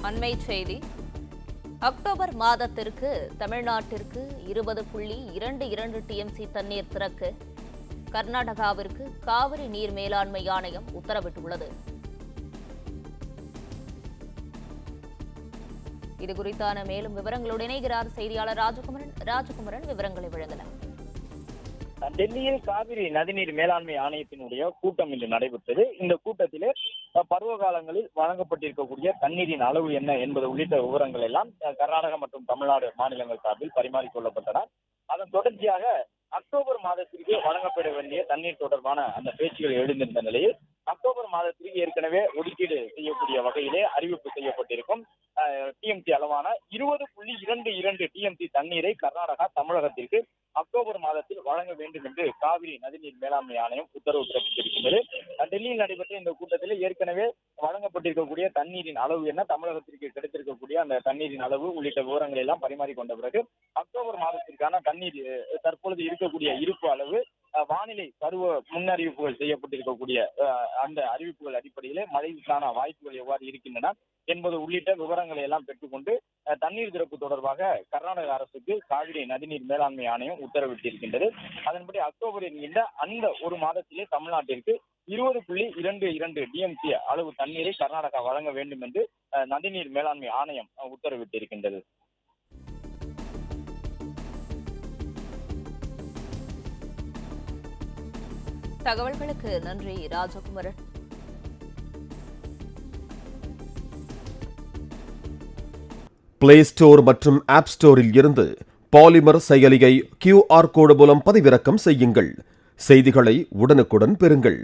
அண்மைச் செய்தி. அக்டோபர் மாதத்திற்கு தமிழ்நாட்டிற்கு 20.22 டிஎம்சி தண்ணீர் திறக்க கர்நாடகாவிற்கு காவிரி நீர் மேலாண்மை ஆணையம் உத்தரவிட்டுள்ளது. இதுகுறித்தான மேலும் விவரங்களோடு இணைகிறார் செய்தியாளர் ராஜகுமரன். விவரங்களை வழங்கலாம். டெல்லியில் காவிரி நதிநீர் மேலாண்மை ஆணையத்தினுடைய கூட்டம் இன்று நடைபெற்றது. இந்த கூட்டத்திலே பருவ காலங்களில் வழங்கப்பட்டிருக்கக்கூடிய தண்ணீரின் அளவு என்ன என்பது உள்ளிட்ட விவரங்கள் எல்லாம் கர்நாடகா மற்றும் தமிழ்நாடு மாநிலங்கள் சார்பில் பரிமாறிக்கொள்ளப்பட்டன. அதன் தொடர்ச்சியாக அக்டோபர் மாதத்திற்கு வழங்கப்பட வேண்டிய தண்ணீர் தொடர்பான அந்த பேச்சுகள் எழுந்திருந்த நிலையில் அக்டோபர் மாதத்திற்கு ஏற்கனவே ஒதுக்கீடு செய்யக்கூடிய வகையிலே அறிவிப்பு செய்யப்பட்டிருக்கும் டிஎம்சி அளவான 20.22 டிஎம்சி தண்ணீரை கர்நாடகா தமிழகத்திற்கு அக்டோபர் மாதத்தில் வழங்க வேண்டும் என்று காவிரி நதிநீர் மேலாண்மை ஆணையம் உத்தரவு பிறப்பித்திருக்கிறது. டெல்லியில் நடைபெற்ற இந்த கூட்டத்தில் ஏற்கனவே வழங்கப்பட்டிருக்கக்கூடிய தண்ணீரின் அளவு என்ன, தமிழகத்திற்கு கிடைத்திருக்கக்கூடிய அந்த தண்ணீரின் அளவு உள்ளிட்ட விவரங்களை எல்லாம் பரிமாறிக்கொண்ட பிறகு அக்டோபர் மாதத்திற்கான தண்ணீர் தற்பொழுது இருக்கக்கூடிய இருப்பு அளவு, வானிலை பருவ முன்னறிவிப்புகள் செய்யப்பட்டிருக்கக்கூடிய அந்த அறிவிப்புகள் அடிப்படையிலே மழைக்கான வாய்ப்புகள் எவ்வாறு இருக்கின்றன என்பது உள்ளிட்ட விவரங்களை எல்லாம் பெற்றுக்கொண்டு தண்ணீர் திறப்பு தொடர்பாக கர்நாடக அரசுக்கு காவிரி நதிநீர் மேலாண்மை ஆணையம் உத்தரவிட்டிருக்கின்றது. அதன்படி அக்டோபர் என்கின்ற அந்த ஒரு மாதத்திலே தமிழ்நாட்டிற்கு 20.22 டிஎம்சி அளவு தண்ணீரை கர்நாடகா வழங்க வேண்டும் என்று நதிநீர் மேலாண்மை ஆணையம் உத்தரவிட்டிருக்கின்றது. தகவல்களுக்கு நன்றி ராஜகுமரன். பிளே ஸ்டோர் மற்றும் ஆப் ஸ்டோரில் இருந்து பாலிமர் செயலியை QR கோடு மூலம் பதிவிறக்கம் செய்யுங்கள். செய்திகளை உடனுக்குடன் பெறுங்கள்.